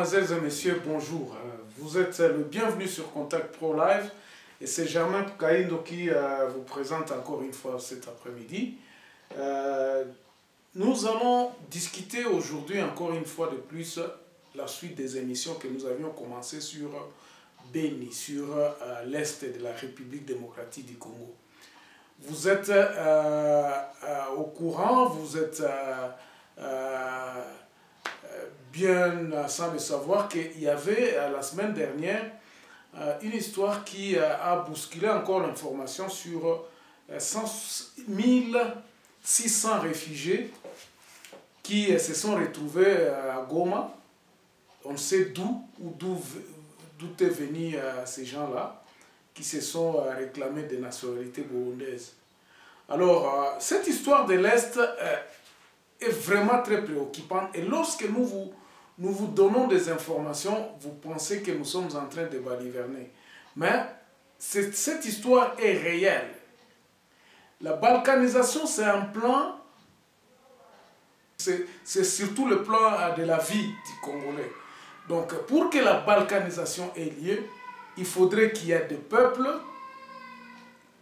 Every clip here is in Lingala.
Mesdemoiselles et messieurs, bonjour. Vous êtes le bienvenu sur Contact Pro Live et c'est Germain Kaindo qui vous présente encore une fois cet après-midi. Nous allons discuter aujourd'hui encore une fois de plus la suite des émissions que nous avions commencées sur Beni, sur l'Est de la République démocratique du Congo. Vous êtes au courant, vous êtes bien sans le savoir qu'il y avait la semaine dernière une histoire qui a bousculé encore l'information sur 1600 réfugiés qui se sont retrouvés à Goma. On sait d'où est venu ces gens-là qui se sont réclamés de nationalité burundaise. Alors, cette histoire de l'Est est vraiment très préoccupante et lorsque nous vous donnons des informations, vous pensez que nous sommes en train de baliverner. Mais cette histoire est réelle. La balkanisation, c'est un plan, c'est surtout le plan de la vie du Congolais. Donc, pour que la balkanisation ait lieu, il faudrait qu'il y ait des peuples,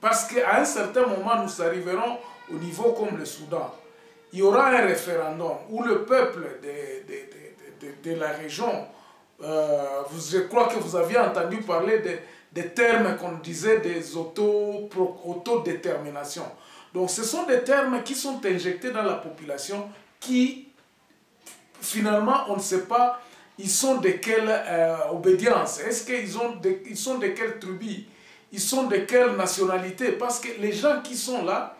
parce qu'à un certain moment, nous arriverons au niveau comme le Soudan. Il y aura un référendum où le peuple de la région, je crois que vous aviez entendu parler des termes qu'on disait des autodétermination. Donc ce sont des termes qui sont injectés dans la population qui, finalement, on ne sait pas, ils sont de quelle obédience, est-ce qu'ils sont de quelle tribu, ils sont de quelle nationalité, parce que les gens qui sont là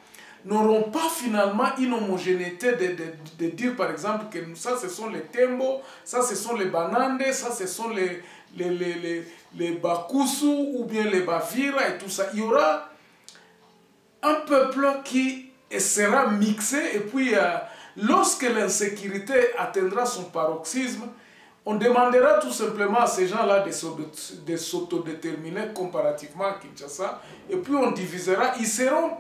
n'auront pas finalement une homogénéité de dire par exemple que ça ce sont les Tembo, ça ce sont les Banande, ça ce sont les Bakusu ou bien les Bavira et tout ça. Il y aura un peuple qui sera mixé et puis lorsque l'insécurité atteindra son paroxysme, on demandera tout simplement à ces gens-là de s'autodéterminer comparativement à Kinshasa et puis on divisera, ils seront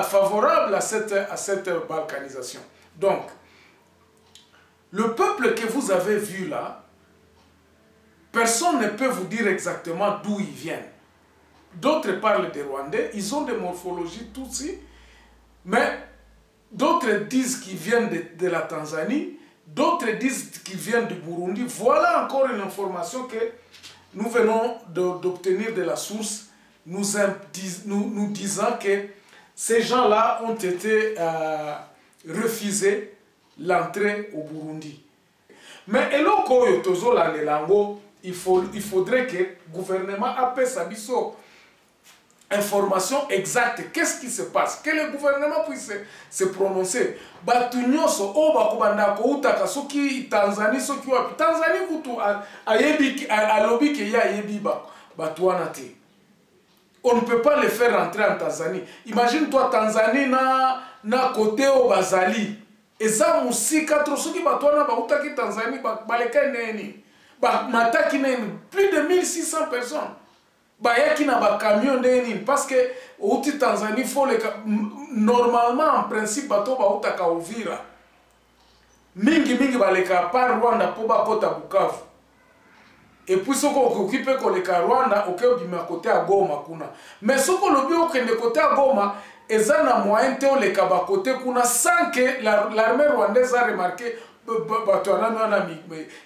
favorables à cette balkanisation. Donc, le peuple que vous avez vu là, personne ne peut vous dire exactement d'où ils viennent. D'autres parlent des Rwandais, ils ont des morphologies Tutsi, mais d'autres disent qu'ils viennent de la Tanzanie, d'autres disent qu'ils viennent du Burundi. Voilà encore une information que nous venons d'obtenir de la source, nous disant que ces gens-là ont été refusés l'entrée au Burundi. Mais il faudrait que le gouvernement appelle sa information exacte. Qu'est-ce qui se passe? Que le gouvernement puisse se prononcer. Batunyoso, Obakubanda, Koutaka, Soki, Tanzanie, Soki, Tanzanie, Kutu, Alobi, Keya, Yebi, Batuanate. On ne peut pas les faire rentrer en Tanzanie. Imagine-toi Tanzanie na côté au Bazali. Et ça, Moussika, Trosoki, Batuana, Bautaki, Tanzanie, Baleka, Neni. Mataki, Neni. Plus de 1600 personnes. Bayaki na ba camion Neni. Parce que, au Tanzanie, faut les. Normalement, en principe, Bato, Bautaka, Uvira. Mingi, Baleka, par Rwanda, Poba, Kota, Bukavu. Et puis, ce qu'on occupe pour le Rwanda, au côté à Goma. Mais ce qu'on occupe de côté à Goma, et ça n'a moyen de le côté sans que l'armée rwandaise a remarqué il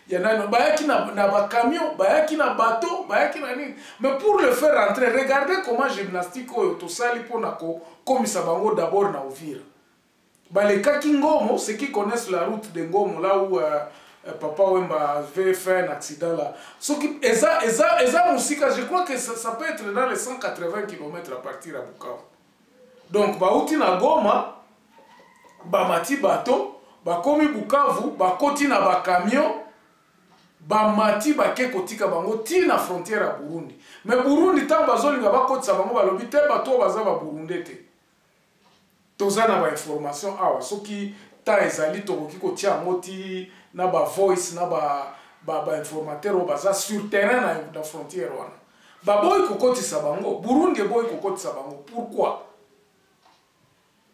y en a qui na camion, qui na bateau, qui na ni. Mais pour le faire rentrer, regardez comment gymnastique to sali pour nako comme ça bango d'abord na Uvira. Les Kakingomo, ceux qui connaissent la route de Ngomo, là où Papa Wemba avait fait un accident là. Je crois que ça peut être dans les 180 km à partir à Bukavu. Donc, Bauti na Goma, Bamati bateau, Bakomi Bukavu, Bakoti na Bakamion, Bamati Bake Kotika Bango, ti na frontière à Burundi. Mais Burundi, tant Bazoli na Bakoti sa Bango, Balobi, te bateau Baza ba Burundi te. Toza na ba information awa, soki ta ezali tokoki kotia moti na ba voice na ba informateur o baza sur terrain na frontière wana. Ba boy kokoti sa bango, Burundi boy kokoti sa bango. Pourquoi?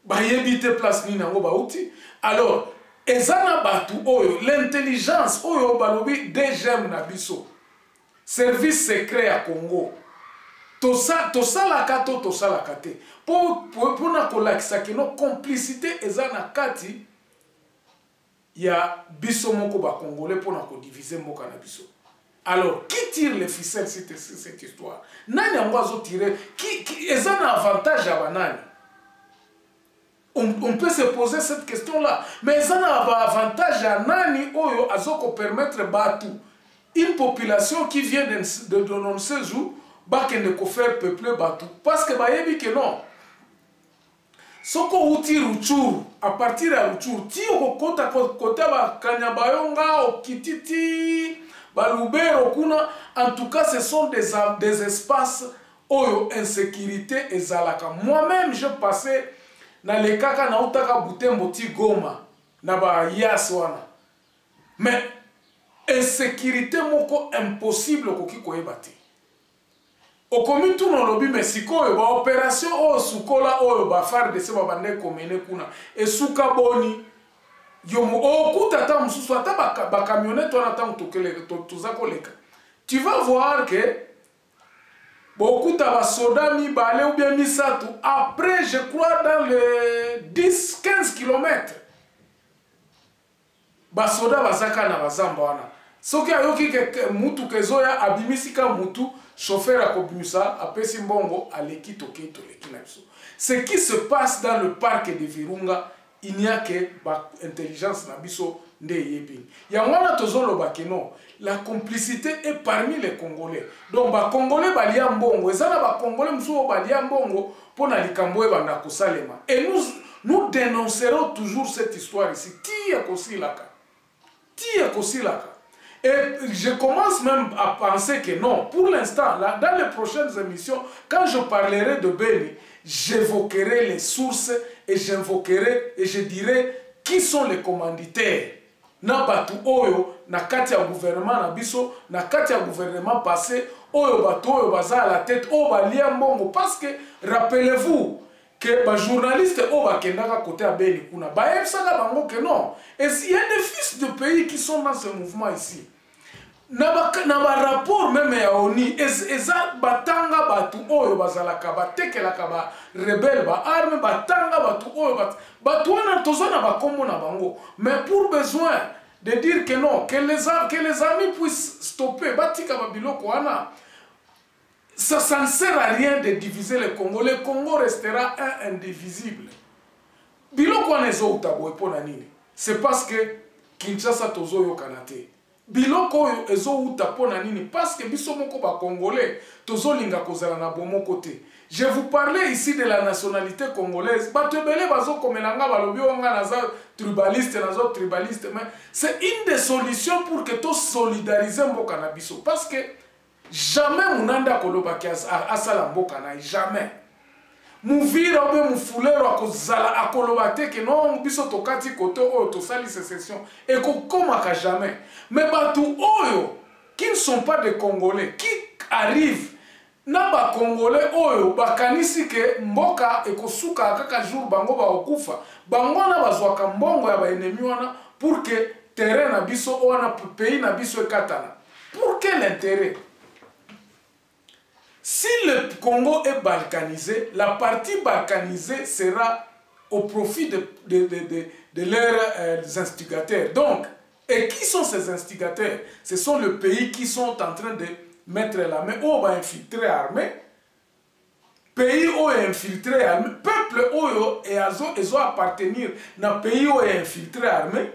Ba yebite place ni nango ba uti. Alors, ezana batu oyo l'intelligence oyo balobi DGM na biso service secret ya Congo tosalaka to tosalaka te mpona kolakisa kino complicité eza na kati ya biso moko bakongolais mpona kodivize mboka na biso. Alors, qui tire les ficelles cette histoire? Nani yango azotire? Eza na avantage ya banani? On peut se poser cette question-là. Mais eza na avantage ya nani oyo azoko permettre batu une population qui vient de nombreux jours bakende ko faire peupler batu parce que bayebi que non. Soko uti Ruchuru, à partir de Ruchuru, ti okota kota ba Kanyabayonga, Okititi, Balubero kuna, en tout cas ce sont des espaces oyo insécurité ezalaka. Moi-même je passais na lekaka na utaka Butembo ti Goma na ba Yaswana. Mais insécurité moko impossible koki koyeba te. Okomi tout non lobi mesiko yo ba opération o sukola oyo ba FARDC ba bande komene kuna esuka boni yo mo okuta ta mususu ata ba camionnette on attend tokele toza koleka. Tu vas voir que bokuta ba soda mi balé ou bien misatu après je crois dans les 10-15 km ba soda bazaka na bazamba wana. Soki ayoki ke mutu kezoya abimisika mutu chauffeur à Kobusa, à Pesimbongo, à l'Ekito Keto, ce qui se passe dans le parc de Virunga, il n'y a que l'intelligence Nabiso de Yeping. Yangwana Tozolo Bakeno, la complicité est parmi les Congolais. Donc, les Congolais Baliambongo, et ça, les Congolais Moussou Baliambongo, pour Nalikamboé Bandako Salema. Et nous dénoncerons toujours cette histoire ici. Tia Kosilaka. Tia Kosilaka. Et je commence même à penser que non, pour l'instant, dans les prochaines émissions, quand je parlerai de Beni, j'évoquerai les sources et j'invoquerai et je dirai qui sont les commanditaires. Na batu oyo, na kati ya gouvernement na biso, na kati ya gouvernement passé, oyo batu oyo baza à la tête, oyo balia mbongo, parce que, rappelez-vous, que les journalistes au Bakendaka côté à Beni kuna ba saka bango que non. Et il y a des fils de pays qui sont dans ce mouvement ici. Na ba rapport même ya ONU eza batanga batu oyo bazalaka batekelaka ba rebelle ba arme batanga batu oyo batu wana tozana ba kombo na bango. Mais pour besoin de dire que non, que les amis puissent stopper batika ba biloko wana. Ça ne sert à rien de diviser le Congo. Le Congo restera un indivisible. Biloko anezo utaboe pona nini. C'est parce que Kinshasa tozo yo kanate. Biloko ezo utapona nini. Parce que biso moko ba Congolais tozo linga kozala na bomo côté. Je vous parlais ici de la nationalité congolaise. Batebele bazo komelanga balobi onga naza tribaliste nazo tribaliste. Mais c'est une des solutions pour que to solidariser mboka na biso. Parce que jamais munanda kolobaki asala mboka na jamais. Muvira obe mufulero akozala akolobate que non biso tokati koto oyo tosali sécession et komaka jamais. Mais batu oyo qui ne sont pas des Congolais qui arrivent na ba Congolais oyo bakanisi ke mboka ekosuka kaka jour bango ba okufa bango na bazwaka mbongo ya ba ennemi wana pour que terrain na biso wana pays na biso ekatana. Pour quel intérêt? Si le Congo est balkanisé, la partie balkanisée sera au profit de leurs instigateurs. Donc, et qui sont ces instigateurs? Ce sont les pays qui sont en train de mettre la main au bas infiltré armé, pays où est infiltré armé, peuple où ils ont appartenir dans pays où est infiltré armé,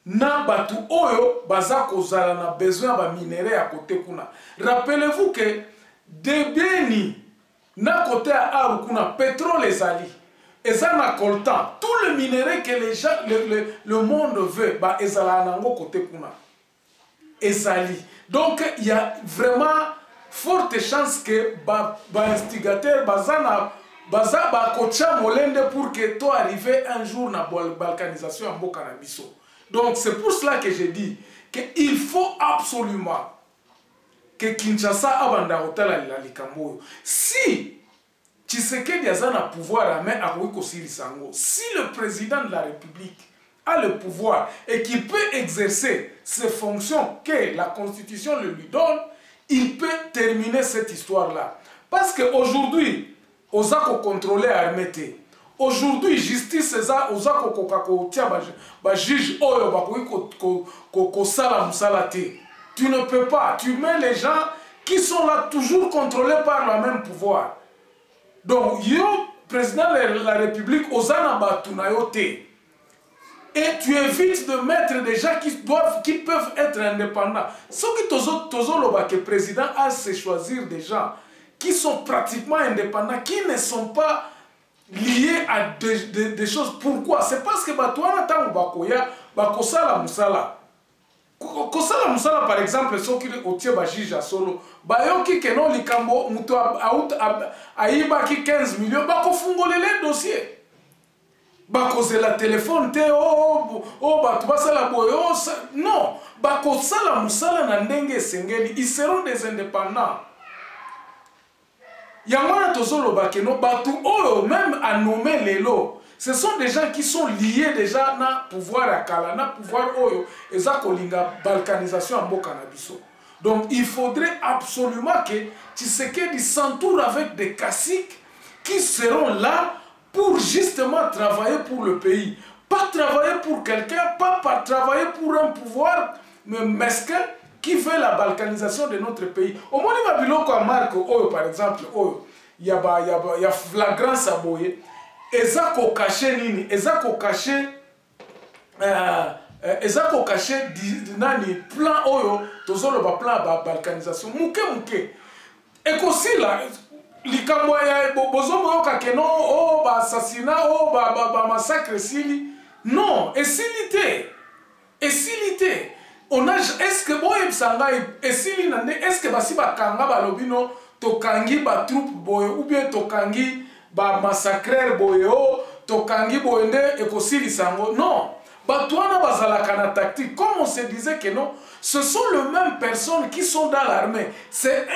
na batu oyo baza kozala na besoin ba minerais à côté kuna. Rappelez-vous que de Beni na côté à Aru kuna pétrole ezali. Eza na coltan. Tout le minerai que les gens le monde veut ba ezala nango côté kuna. Ezali. Donc il y a vraiment forte chance que ba instigateur bazana baza ba kocha molende pour que to arriver un jour na balkanisation en mboka na biso. Donc c'est pour cela que je dis qu'il faut absolument que Kinshasa abanda otala la likambo. Si Tshisekedi azana pouvoir à main à sango, si le président de la République a le pouvoir et qui peut exercer ses fonctions que la Constitution le lui donne, il peut terminer cette histoire-là. Parce qu'aujourd'hui, on a contrôler l'armée. Aujourd'hui, justice, on a juge, tu ne peux pas. Tu mets les gens qui sont là toujours contrôlés par le même pouvoir. Donc, yo, président de la République, Ozana Batunayote. Et tu évites de mettre des gens qui peuvent être indépendants. Ce qui que le président a se choisir des gens qui sont pratiquement indépendants, qui ne sont pas liés à des choses. Pourquoi? C'est parce que Batouana Tango Bakoya, Bakosala Musala. Kosala Musala, par exemple, ceux qui ont bajija solo, bayoki kenon likambo, muto aïba ki 15 millions, bako fungole les dossiers. Bako la téléphone, te batu basala boyo, non. Bako sala musala na ndenge sengeli, ils seront des indépendants. Yamana tozolo bakeno, batu même à nommer les lots. Ce sont des gens qui sont liés déjà na pouvoir à Kala, na pouvoir oyo, et ça kolinga balkanisation en Bokanabiso. Donc il faudrait absolument que Tshisekedi s'entoure avec des caciques qui seront là pour justement travailler pour le pays. Pas travailler pour quelqu'un, pas travailler pour un pouvoir mesquin qui veut la balkanisation de notre pays. Au moins, il y a marque oyo, par exemple, il y a flagrance à boyer. Ezako caché nini, ezako caché nani plan oyo tozolo ba plan ba balkanisation muke et aussi là likambo ya bozomo yoka keno ba assassinat ba massacre sili non esilité on a est-ce que boye sanga esili nande est-ce que basi ba kanga ba lobino to kangi ba troupe boye ou bien to kangi ba massacrer boyo tokangi boende ekosili sango non batouana bazalaka na tactique comme on se disait que non ce sont les mêmes personnes qui sont dans l'armée c'est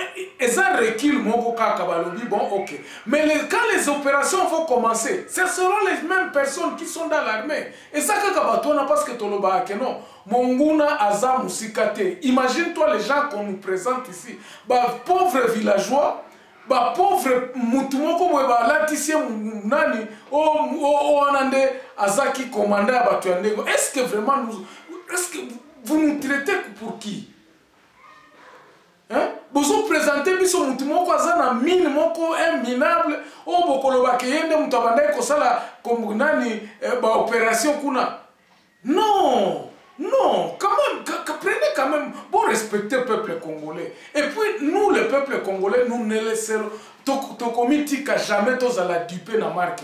un recul moko kaka balobi bon ok mais quand les opérations vont commencer ce seront les mêmes personnes qui sont dans l'armée et ça kaka batouana parce que toloba que non monguna aza musikate imagine-toi les gens qu'on nous présente ici bah pauvres villageois ba pauvre mutumoko mwe ba latisie nani anande azaki commandant ya batu ya ndenge. Est-ce que vraiment est-ce que vous nous traitez pour qui? Hein? Vous présentez biso mutumoko azana mine moko minable bokolo bakeyende mutabanda ko sala comme nani ba opération kuna. Non. Non, quand même, prenez quand même, bon respecter le peuple congolais. Et puis, nous, le peuple congolais, nous ne laisserons, Tokomitika jamais tous à la duper dans marque.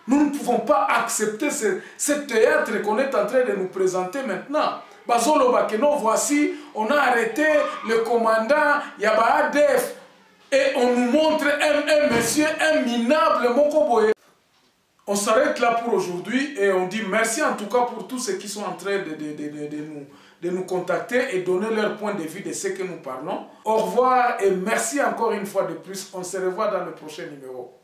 Nous ne pouvons pas accepter ce théâtre qu'on est en train de nous présenter maintenant. Bazolo Bakeno, voici, on a arrêté le commandant Yaba ADF et on nous montre un monsieur, un minable Mokoboé. On s'arrête là pour aujourd'hui et on dit merci en tout cas pour tous ceux qui sont en train de nous contacter et donner leur point de vue de ce que nous parlons. Au revoir et merci encore une fois de plus. On se revoit dans le prochain numéro.